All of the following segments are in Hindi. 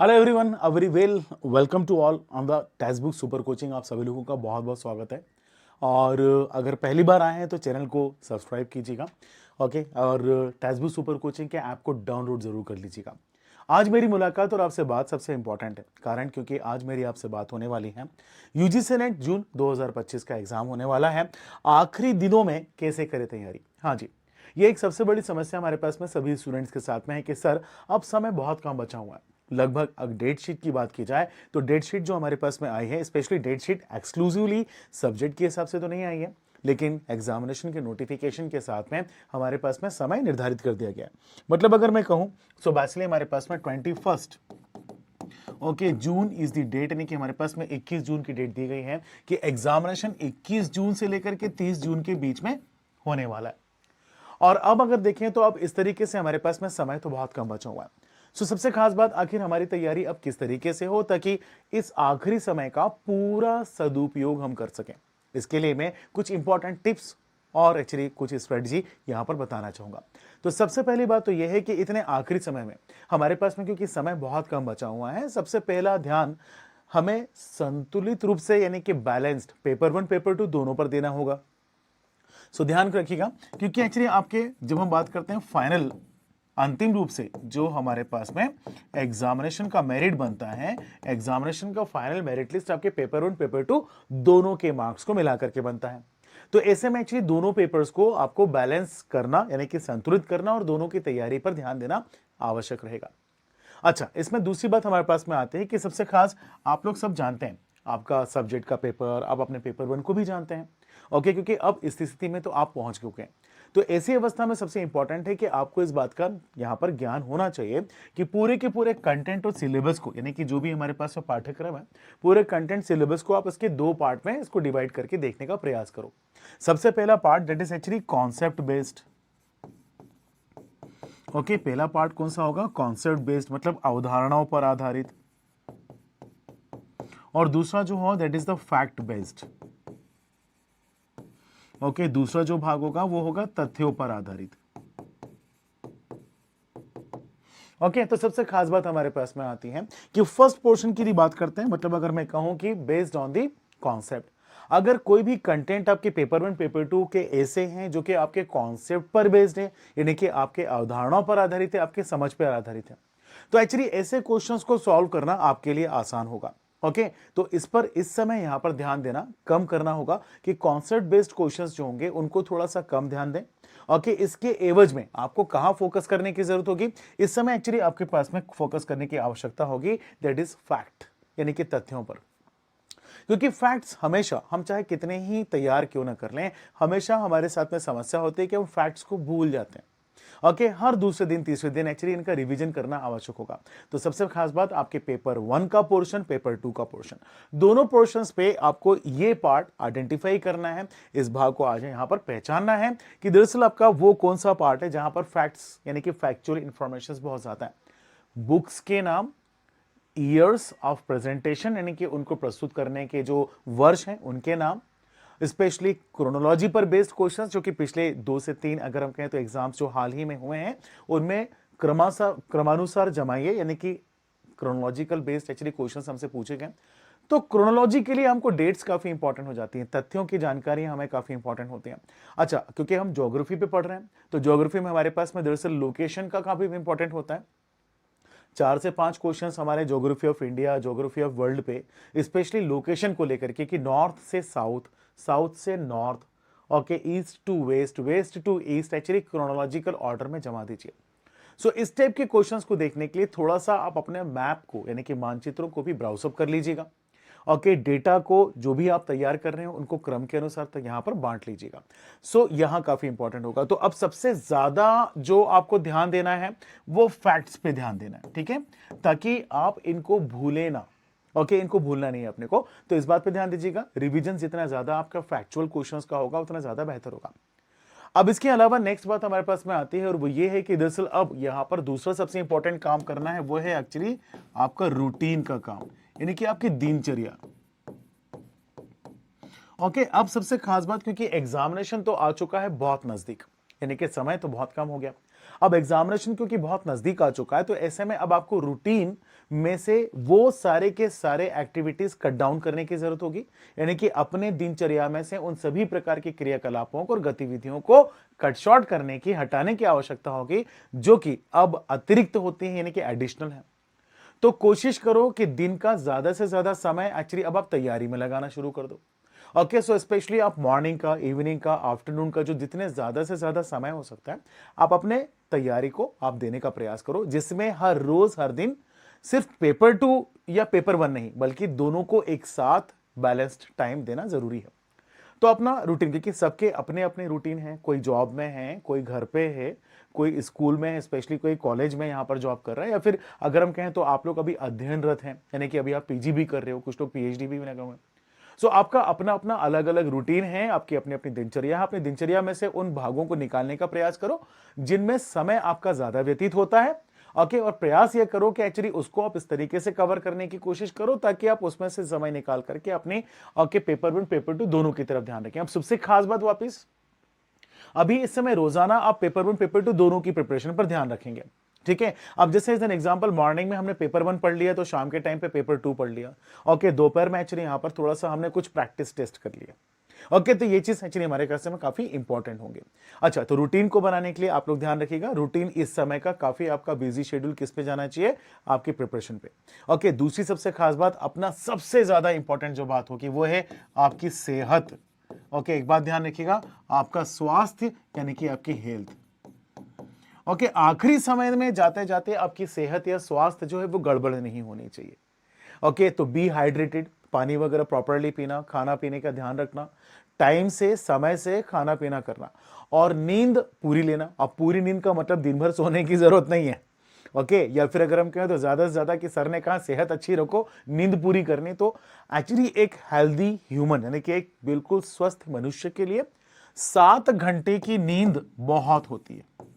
Hello everyone, a very welcome to all on the text book super coaching. आप सभी लोगों का बहुत बहुत स्वागत है। और अगर पहली बार आए हैं तो चैनल को सब्सक्राइब कीजिएगा। ओके, और टेक्स्ट बुक सुपर कोचिंग के ऐप को डाउनलोड जरूर कर लीजिएगा। आज मेरी मुलाकात और आपसे बात सबसे इंपॉर्टेंट है, कारण क्योंकि आज मेरी आपसे बात होने वाली है यूजीसी नेट जून 2025 का एग्जाम होने वाला है। आखिरी दिनों में कैसे करें तैयारी। हाँ जी, ये एक सबसे बड़ी समस्या हमारे पास में सभी स्टूडेंट्स के साथ में है कि सर अब समय बहुत कम बचा हुआ है। लगभग अगर डेट शीट की बात की जाए तो डेट शीट जो हमारे पास में आई है, specially date sheet exclusively subject के हिसाब से तो नहीं आई है, लेकिन एग्जामिनेशन के नोटिफिकेशन के साथ में हमारे पास में समय निर्धारित कर दिया गया है। मतलब अगर मैं कहूं सो बेसिकली हमारे पास में 21 okay June is the date, यानी कि हमारे पास में 21 जून की डेट दी गई है कि एग्जामिनेशन 21 जून से लेकर के 30 जून के बीच में होने वाला है। और अब अगर देखें तो अब इस तरीके से हमारे पास में समय तो बहुत कम बचा हुआ है। सबसे खास बात, आखिर हमारी तैयारी अब किस तरीके से हो ताकि इस आखिरी समय का पूरा सदुपयोग हम कर सकें। इसके लिए मैं कुछ इंपॉर्टेंट टिप्स और एक्चुअली कुछ स्ट्रेटजी यहां पर बताना चाहूंगा। तो सबसे पहली बात तो यह है कि इतने आखिरी समय में हमारे पास में, क्योंकि समय बहुत कम बचा हुआ है, सबसे पहला ध्यान हमें संतुलित रूप से यानी कि बैलेंस्ड पेपर 1 पेपर 2 दोनों पर देना होगा। ध्यान रखिएगा, क्योंकि एक्चुअली आपके जब हम बात करते हैं फाइनल अंतिम रूप से जो हमारे पास में एग्जामिनेशन का मेरिट बनता है, एग्जामिनेशन का फाइनल मेरिट लिस्ट आपके पेपर 1 पेपर 2 दोनों के मार्क्स को मिलाकर के बनता है। तो ऐसे में एक्चुअली दोनों पेपर्स को आपको बैलेंस करना यानी कि संतुलित करना और दोनों की तैयारी पर ध्यान देना आवश्यक रहेगा। अच्छा, इसमें दूसरी बात हमारे पास में आती है कि सबसे खास आप लोग सब जानते हैं आपका सब्जेक्ट का पेपर, आप अपने पेपर 1 को भी जानते हैं। ओके, क्योंकि अब इस स्थिति में तो आप पहुंच चुके हैं। तो ऐसी अवस्था में सबसे इंपॉर्टेंट है कि आपको इस बात का यहां पर ज्ञान होना चाहिए कि पूरे के पूरे कंटेंट और सिलेबस को, यानी कि जो भी हमारे पास में पाठ्यक्रम है, पूरे कंटेंट सिलेबस को आप इसके 2 पार्ट में इसको डिवाइड करके देखने का प्रयास करो। सबसे पहला part that is actually concept based. Okay, पहला पार्ट कौन सा होगा? कॉन्सेप्ट बेस्ड, मतलब अवधारणाओं पर आधारित। और दूसरा जो हो that is the fact based. Okay, दूसरा जो भाग होगा वो होगा तथ्यों पर आधारित। ओके, तो सबसे खास बात हमारे पास में आती है कि फर्स्ट पोर्शन की बात करते हैं। मतलब अगर मैं कहूं कि बेस्ड ऑन दी कॉन्सेप्ट, अगर कोई भी कंटेंट आपके पेपर 1 पेपर 2 के ऐसे हैं जो कि आपके कॉन्सेप्ट पर बेस्ड है, यानी कि आपके अवधारणाओं पर आधारित है, आपके समझ पर आधारित है, तो एक्चुअली ऐसे क्वेश्चंस को सॉल्व करना आपके लिए आसान होगा। ओके, तो इस पर इस समय यहां पर ध्यान देना कम करना होगा कि कॉन्सेप्ट बेस्ड क्वेश्चंस जो होंगे उनको थोड़ा सा कम ध्यान दें। ओके, इसके एवज में आपको कहां फोकस करने की जरूरत होगी? इस समय एक्चुअली आपके पास में फोकस करने की आवश्यकता होगी दैट इज फैक्ट, यानी कि तथ्यों पर। क्योंकि फैक्ट्स हमेशा, हम चाहे कितने ही तैयार क्यों ना कर लें, हमेशा हमारे साथ में समस्या होती है कि हम फैक्ट्स को भूल जाते हैं। ओके, हर दूसरे दिन तीसरे दिन एक्चुअली इनका रिवीजन करना आवश्यक होगा। तो सबसे खास बात, आपके पेपर 1 का पोर्शन, पेपर 2 का पोर्शन, दोनों पोर्शंस पे आपको ये पार्ट आइडेंटिफाई करना है। इस भाग को आज यहां पर पहचानना है कि दरअसल आपका वो कौन सा पार्ट है जहां पर फैक्ट्स यानी कि फैक्चुअल इंफॉर्मेशन बहुत ज्यादा है। बुक्स के नाम, ईयर्स ऑफ प्रेजेंटेशन यानी कि उनको प्रस्तुत करने के जो वर्ष हैं उनके नाम, स्पेशली क्रोनोलॉजी पर बेस्ड क्वेश्चंस जो कि पिछले 2 से 3 अगर हम कहें तो एग्जाम्स जो हाल ही में हुए हैं उनमें क्रमानुसार जमाइए, यानी कि क्रोनोलॉजिकल बेस्ड एक्चुअली क्वेश्चंस हमसे पूछे गए। तो क्रोनोलॉजी के लिए हमको डेट्स काफी इंपॉर्टेंट हो जाती हैं, तथ्यों की जानकारी हमें काफी इंपॉर्टेंट होती है। अच्छा, क्योंकि हम ज्योग्राफी पे पढ़ रहे हैं तो ज्योग्राफी में हमारे पास में दरअसल लोकेशन का काफी इंपॉर्टेंट होता है। 4 से 5 क्वेश्चंस हमारे geography of India, geography of world पे, स्पेशली लोकेशन को लेकर के कि नॉर्थ से साउथ, साउथ से north, okay, east to west, west to east, actually chronological order में जमा दीजिए। इस टाइप के क्वेश्चंस को देखने के लिए थोड़ा सा आप अपने मैप को यानी कि मानचित्रों को भी ब्राउजअप कर लीजिएगा। ओके, डेटा को जो भी आप तैयार कर रहे हो उनको क्रम के अनुसार तो यहां पर बांट लीजिएगा। यहां काफी इंपॉर्टेंट होगा। तो अब सबसे ज्यादा जो आपको ध्यान देना है वो फैक्ट्स पे ध्यान देना है, ठीक है, ताकि आप इनको भूले ना। ओके, इनको भूलना नहीं है अपने को, तो इस बात पे ध्यान दीजिएगा। रिवीजन जितना ज्यादा आपका फैक्चुअल क्वेश्चंस का होगा उतना ज्यादा बेहतर होगा। अब इसके अलावा नेक्स्ट बात हमारे पास में आती है और वो ये है कि दरअसल अब यहां पर दूसरा सबसे इंपॉर्टेंट काम करना है, वो है एक्चुअली आपका रूटीन का काम, यानी कि आपकी दिनचर्या। ओके, अब सबसे खास बात, क्योंकि एग्जामिनेशन तो आ चुका है बहुत नजदीक, यानी कि समय तो बहुत कम हो गया। अब एग्जामिनेशन क्योंकि बहुत नजदीक आ चुका है, तो ऐसे में अब आपको रूटीन में से वो सारे के सारे एक्टिविटीज कट डाउन करने की जरूरत होगी। यानी कि अपने दिनचर्या में से उन सभी प्रकार के क्रियाकलापों को और गतिविधियों को कट शॉर्ट करने की, हटाने की आवश्यकता होगी, जो कि अब अतिरिक्त होती है, यानी कि एडिशनल है। तो कोशिश करो कि दिन का ज्यादा से ज्यादा समय एक्चुअली अब आप तैयारी में लगाना शुरू कर दो। ओके, सो स्पेशली आप मॉर्निंग का, इवनिंग का, आफ्टरनून का, जो जितने ज्यादा से ज्यादा समय हो सकता है, आप अपने तैयारी को आप देने का प्रयास करो, जिसमें हर रोज हर दिन सिर्फ पेपर 2 या पेपर 1 नहीं, बल्कि दोनों को एक साथ बैलेंस्ड टाइम देना जरूरी है। तो अपना रूटीन, क्योंकि सबके अपने अपने रूटीन है, कोई जॉब में है, कोई घर पे है, कोई स्कूल में है, स्पेशली कोई कॉलेज में यहाँ पर जॉब कर रहा है, या फिर अगर हम कहें तो आप लोग अभी अध्ययनरत हैं, यानी कि अभी आप पीजी भी कर रहे हो, कुछ लोग पीएचडी भी लगे हुए हैं। सो आपका अपना अपना अलग अलग रूटीन है, आपकी अपनी अपनी दिनचर्या है। अपनी दिनचर्या में से उन भागों को निकालने का प्रयास करो जिनमें समय आपका ज्यादा व्यतीत होता है। ओके, और प्रयास ये करो कि एक्चुअली उसको आप इस तरीके से कवर करने की कोशिश करो ताकि आप उसमें से समय निकाल करके अपने पेपर 1 पेपर 2 दोनों की तरफ ध्यान रखें। अब सबसे खास बात वापिस, अभी इस समय रोजाना आप पेपर 1 पेपर 2 दोनों की प्रिपरेशन पर ध्यान रखेंगे। ठीक है, अब जैसे एज एन एग्जांपल, मॉर्निंग में हमने पेपर 1 पढ़ लिया, तो शाम के टाइम पे पेपर 2 पढ़ लिया। ओके, दोपहर में एक्चुअली यहां पर थोड़ा सा हमने कुछ प्रैक्टिस टेस्ट कर लिया। ओके, तो ये चीज एक्चुअली हमारे क्लास में काफी इंपॉर्टेंट होंगे। अच्छा, तो रूटीन को बनाने के लिए आप लोग ध्यान रखिएगा, रूटीन इस समय का काफी आपका बिजी शेड्यूल किस पे जाना चाहिए, आपकी प्रिपरेशन पे। ओके, दूसरी सबसे खास बात, अपना सबसे ज्यादा इंपॉर्टेंट जो बात होगी वो है आपकी सेहत। ओके, एक बात ध्यान रखिएगा, आपका स्वास्थ्य यानी कि आपकी हेल्थ। ओके, आखिरी समय में जाते जाते आपकी सेहत या स्वास्थ्य जो है वो गड़बड़ नहीं होनी चाहिए। ओके, तो बी हाइड्रेटेड, पानी वगैरह प्रॉपरली पीना, खाना पीने का ध्यान रखना, टाइम से समय से खाना पीना करना, और नींद पूरी लेना। अब पूरी नींद का मतलब दिन भर सोने की जरूरत नहीं है। ओके, या फिर अगर हम कहें तो ज्यादा से ज्यादा कि सर ने कहा सेहत अच्छी रखो, नींद पूरी करनी, तो एक्चुअली एक हेल्दी ह्यूमन यानी कि एक बिल्कुल स्वस्थ मनुष्य के लिए 7 घंटे की नींद बहुत होती है।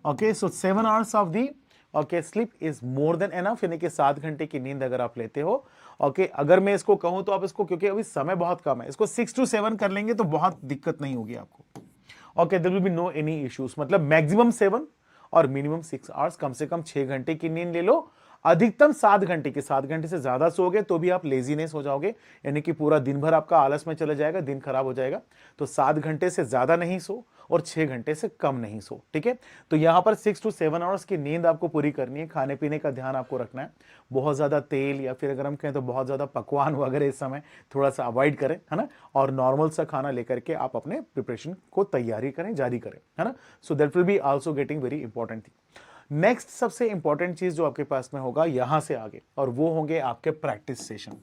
Okay, so 7 hours of the sleep is more than enough, यानी कि 7 घंटे की नींद अगर आप लेते हो। ओके, अगर मैं इसको कहूं तो आप इसको, क्योंकि अभी समय बहुत कम है, इसको 6 to 7 कर लेंगे तो बहुत दिक्कत नहीं होगी आपको। Okay, there will be no any issues, मतलब मैक्सिमम 7 और मिनिमम 6 आवर्स, कम से कम 6 घंटे की नींद ले लो। अधिकतम 7 घंटे की, 7 घंटे से ज्यादा सोओगे तो भी आप लेजीनेस हो जाओगे, यानी कि पूरा दिन भर आपका आलस में चला जाएगा, दिन खराब हो जाएगा। तो 7 घंटे से ज्यादा नहीं सो और 6 घंटे से कम नहीं सो। ठीक है, तो यहां पर 6 to 7 आवर्स की नींद आपको पूरी करनी है। खाने पीने का ध्यान आपको रखना है, बहुत ज्यादा तेल या फिर अगर हम कहें तो बहुत ज्यादा पकवान वगैरह इस समय थोड़ा सा अवॉइड करें, है ना, और नॉर्मल सा खाना लेकर के आप अपने प्रिपरेशन को तैयारी करें, जारी करें, है ना। So that will be also getting very important thing. Next सबसे इंपॉर्टेंट चीज जो आपके पास में होगा यहां से आगे, और वो होंगे आपके प्रैक्टिस सेशन।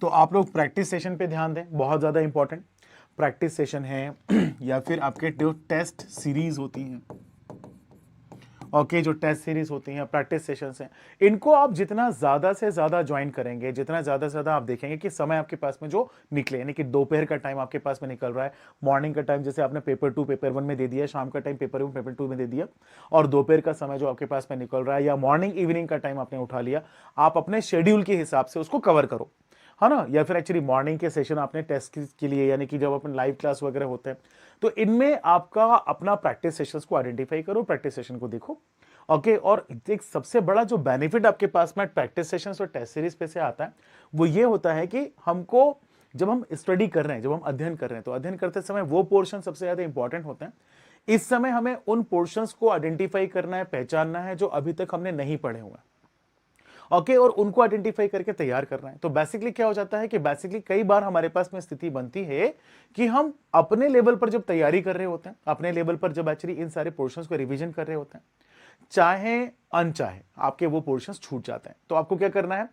तो आप लोग प्रैक्टिस सेशन पे ध्यान दें, बहुत ज्यादा इंपॉर्टेंट प्रैक्टिस सेशन है या फिर आपके जो टेस्ट सीरीज होती हैं। ओके, जो टेस्ट सीरीज होती हैं, प्रैक्टिस सेशंस हैं, इनको आप जितना ज्यादा से ज्यादा ज्वाइन करेंगे, जितना ज्यादा से ज्यादा आप देखेंगे कि समय आपके पास में जो निकले, यानी कि दोपहर का टाइम आपके पास में निकल रहा है, मॉर्निंग का टाइम जैसे आपने पेपर 2 पेपर 1 में दे दिया, शाम का टाइम पेपर 1 पेपर 2 में दे दिया, और दोपहर का समय जो आपके पास में निकल रहा है या मॉर्निंग इवनिंग का टाइम आपने उठा लिया, आप अपने शेड्यूल के हिसाब से उसको कवर करो, है ना। या फिर एक्चुअली मॉर्निंग के सेशन आपने टेस्ट के लिए, यानी कि जब अपन लाइव क्लास वगैरह होते हैं, तो इनमें आपका अपना प्रैक्टिस सेशंस को आइडेंटिफाई करो, प्रैक्टिस सेशन को देखो। ओके, और एक सबसे बड़ा जो बेनिफिट आपके पास में प्रैक्टिस सेशंस और टेस्ट सीरीज पे से आता है वो ये होता है कि हमको जब हम स्टडी कर रहे हैं, जब हम अध्ययन कर रहे हैं, तो अध्ययन करते समय वो पोर्शन सबसे ज्यादा इंपॉर्टेंट होते हैं। इस समय हमें उन पोर्शंस को आइडेंटिफाई करना है, पहचानना है जो अभी तक हमने नहीं पढ़े हुए। ओके, और उनको आइडेंटिफाई करके तैयार करना है। तो बेसिकली क्या हो जाता है कि बेसिकली कई बार हमारे पास में स्थिति बनती है कि हम अपने लेवल पर जब तैयारी कर रहे होते हैं, अपने लेवल पर जब एक्चुअली इन सारे पोर्शंस को रिवीजन कर रहे होते हैं, चाहे अनचाहे आपके वो पोर्शंस छूट जाते हैं। तो आपको क्या करना है,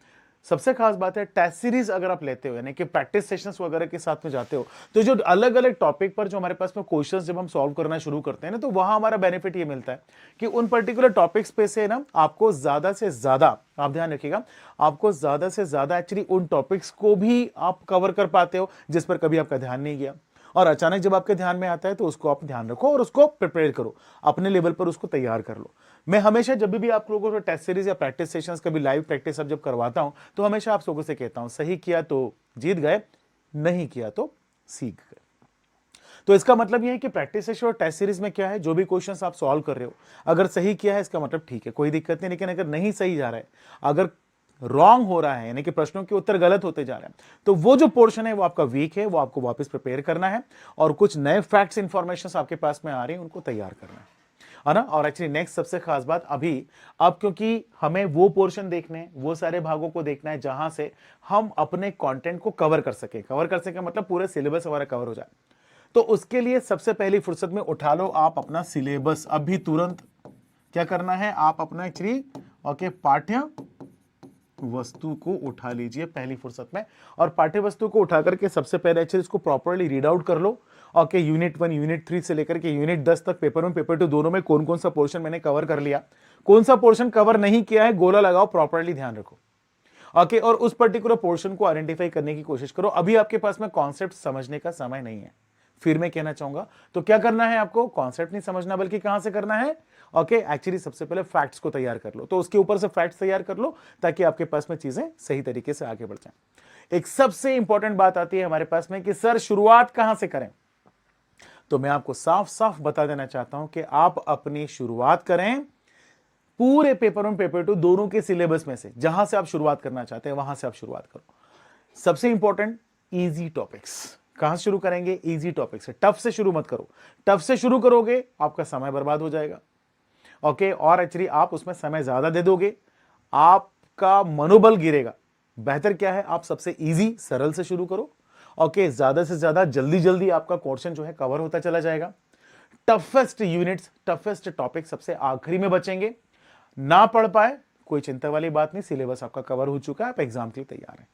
सबसे खास बात है टेस्ट सीरीज अगर आप लेते हो, यानी कि प्रैक्टिस सेशंस वगैरह के साथ में जाते हो, तो जो अलग अलग टॉपिक पर जो हमारे पास में क्वेश्चंस जब हम सॉल्व करना शुरू करते हैं ना, तो वहां हमारा बेनिफिट ये मिलता है कि उन पर्टिकुलर टॉपिक्स पे से ना आपको ज्यादा से ज्यादा, आप ध्यान रखिएगा, आपको ज्यादा से ज्यादा एक्चुअली उन टॉपिक्स को भी आप कवर कर पाते हो जिस पर कभी आपका ध्यान नहीं गया, और अचानक जब आपके ध्यान में आता है तो उसको आप ध्यान रखो और उसको प्रिपेयर करो, अपने लेवल पर उसको तैयार कर लो। मैं हमेशा जब भी आप लोगों को टेस्ट सीरीज या प्रैक्टिस सेशंस कभी लाइव प्रैक्टिस अब जब करवाता हूं, तो हमेशा आप लोगों से कहता हूं, सही किया तो जीत गए, नहीं किया तो सीख गए। तो इसका मतलब ये है कि प्रैक्टिस सेशन और टेस्ट सीरीज में क्या है, जो भी क्वेश्चंस आप सॉल्व कर रहे हो, अगर सही किया है इसका मतलब ठीक है, कोई दिक्कत नहीं, लेकिन अगर नहीं सही जा रहा है, अगर रॉन्ग हो रहा है, यानी कि प्रश्नों के उत्तर गलत होते जा रहे हैं, तो वो जो पोर्शन है वो आपका वीक है, वो आपको वापस प्रिपेयर करना है और कुछ नए फैक्ट्स इंफॉर्मेशन आपके पास में आ रही है, उनको तैयार करना है ना। और एक्चुअली नेक्स्ट सबसे खास बात अभी, अब क्योंकि हमें वो पोर्शन देखने हैं, वो सारे भागों को देखना है जहां से हम अपने कंटेंट को कवर कर सके मतलब पूरे सिलेबस हमारा कवर हो जाए। तो उसके लिए सबसे पहली फुर्सत में उठा लो आप अपना सिलेबस, अभी तुरंत क्या करना है, आप अपना एक्चुअली पाठ्य वस्तु को उठा लीजिए पहली फुर्सत में, और पाठ्य वस्तु को उठा करके सबसे पहले एक्चुअली इसको प्रॉपर्ली रीड आउट कर लो। यूनिट 1 यूनिट 3 से लेकर के यूनिट 10 तक पेपर 1 पेपर 2 दोनों में कौन कौन सा पोर्शन मैंने कवर कर लिया, कौन सा पोर्शन कवर नहीं किया है, गोला लगाओ, प्रॉपर्ली ध्यान रखो। और उस पर्टिकुलर पोर्शन को आइडेंटिफाई करने की कोशिश करो। अभी आपके पास में कॉन्सेप्ट समझने का समय नहीं है, फिर मैं कहना चाहूंगा, तो क्या करना है आपको, कॉन्सेप्ट नहीं समझना बल्कि कहां से करना है, एक्चुअली सबसे पहले फैक्ट्स को तैयार कर लो। तो उसके ऊपर से फैक्ट्स तैयार कर लो ताकि आपके पास में चीजें सही तरीके से आगे बढ़ जाएं। एक सबसे इंपॉर्टेंट बात आती है हमारे पास में कि सर शुरुआत कहां से करें, तो मैं आपको साफ साफ बता देना चाहता हूं कि आप अपनी शुरुआत करें पूरे पेपर 1 पेपर 2 दोनों के सिलेबस में से, जहां से आप शुरुआत करना चाहते हैं वहां से आप शुरुआत करो। सबसे इंपॉर्टेंट इजी टॉपिक्स, कहां से शुरू करेंगे, इजी टॉपिक से, टफ से शुरू मत करो। टफ से शुरू करोगे आपका समय बर्बाद हो जाएगा, और एक्चुअली आप उसमें समय ज्यादा दे दोगे, आपका मनोबल गिरेगा। बेहतर क्या है, आप सबसे इजी सरल से शुरू करो। ज्यादा से ज्यादा जल्दी जल्दी आपका क्वेश्चन जो है कवर होता चला जाएगा। टफेस्ट यूनिट्स, टफेस्ट टॉपिक सबसे आखिरी में बचेंगे। ना पढ़ पाए कोई चिंता वाली बात नहीं, सिलेबस आपका कवर हो चुका है, आप एग्जाम के लिए तैयार हैं।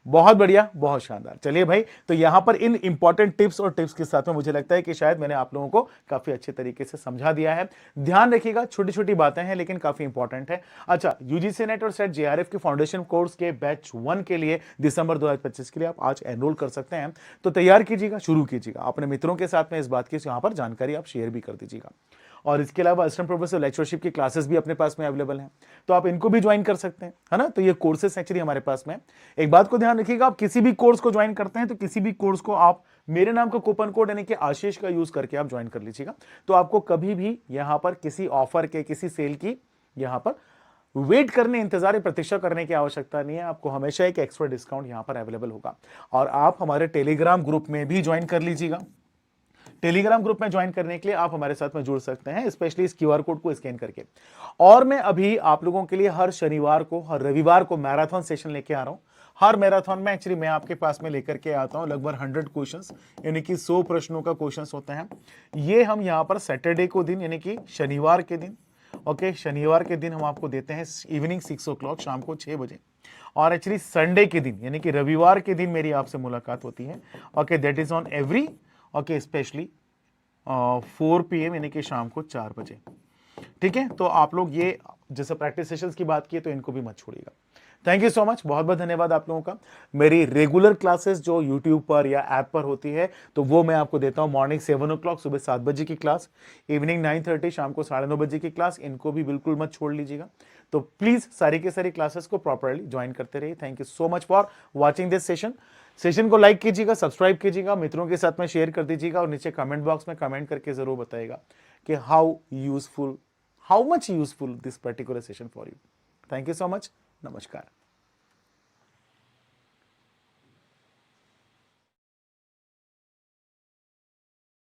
बहुत बढ़िया, बहुत शानदार। चलिए भाई, तो यहां पर इन इंपॉर्टेंट टिप्स और टिप्स के साथ में मुझे लगता है कि शायद मैंने आप लोगों को काफी अच्छे तरीके से समझा दिया है। ध्यान रखिएगा, छोटी छोटी बातें हैं लेकिन काफी इंपॉर्टेंट है। अच्छा, यूजीसी नेट और सेट जेआरएफ के फाउंडेशन कोर्स के बैच 1 के लिए दिसंबर 2025 के लिए आप आज एनरोल कर सकते हैं। तो तैयार कीजिएगा, शुरू कीजिएगा, अपने मित्रों के साथ में इस बात की यहां पर जानकारी आप शेयर भी कर दीजिएगा। और इसके अलावा असिस्टेंट प्रोफेसर लेक्चरशिप की क्लासेस भी अपने पास में अवेलेबल हैं, तो आप इनको भी ज्वाइन कर सकते हैं, है ना। तो ये कोर्सेस एक्चुअली हमारे पास में, एक बात को ध्यान रखिएगा, आप किसी भी कोर्स को ज्वाइन करते हैं तो किसी भी कोर्स को आप मेरे नाम का कूपन कोड यानी कि आशीष का यूज करके आप ज्वाइन कर लीजिएगा। तो आपको कभी भी यहां पर किसी ऑफर के, किसी सेल की यहां पर वेट करने, इंतजार, प्रतीक्षा करने की आवश्यकता नहीं है। आपको हमेशा एक एक्स्ट्रा डिस्काउंट यहां पर अवेलेबल होगा। और आप हमारे टेलीग्राम ग्रुप में भी ज्वाइन कर लीजिएगा। टेलीग्राम ग्रुप में ज्वाइन करने के लिए आप हमारे साथ में जुड़ सकते हैं, स्पेशली इस क्यूआर कोड को स्कैन करके। और मैं अभी आप लोगों के लिए हर शनिवार को, हर रविवार को मैराथन सेशन लेके आ रहा हूं। हर मैराथन में एक्चुअली मैं आपके पास में लेकर के आता हूं लगभग 100 क्वेश्चंस, यानी कि 100 प्रश्नों का क्वेश्चंस होते हैं। ये हम यहां पर सैटरडे को दिन, यानी कि शनिवार के दिन, शनिवार के दिन हम आपको देते हैं इवनिंग 6 o'clock, शाम को 6 बजे। और एक्चुअली संडे के दिन, यानी कि रविवार के दिन मेरी आपसे मुलाकात होती है। That is on every specially 4 PM, यानी कि शाम को 4 बजे। ठीक है, तो आप लोग ये जैसे प्रैक्टिस सेशंस की बात की तो इनको भी मत छोड़िएगा। थैंक यू सो मच, बहुत बहुत धन्यवाद आप लोगों का। मेरी रेगुलर क्लासेस जो यूट्यूब पर या ऐप पर होती है तो वो मैं आपको देता हूं मॉर्निंग 7 o'clock, सुबह 7 बजे की क्लास, इवनिंग 9:30, शाम को 9:30 बजे की क्लास, इनको भी बिल्कुल मत छोड़ लीजिएगा। तो प्लीज सारी के सारी क्लासेस को प्रॉपरली ज्वाइन करते रहिए। Thank you so much for watching this session को लाइक कीजिएगा, सब्सक्राइब कीजिएगा, मित्रों के साथ में शेयर कर दीजिएगा और नीचे कमेंट बॉक्स में कमेंट करके जरूर बताइएगा कि how much useful this particular session for you. Thank you so much, नमस्कार।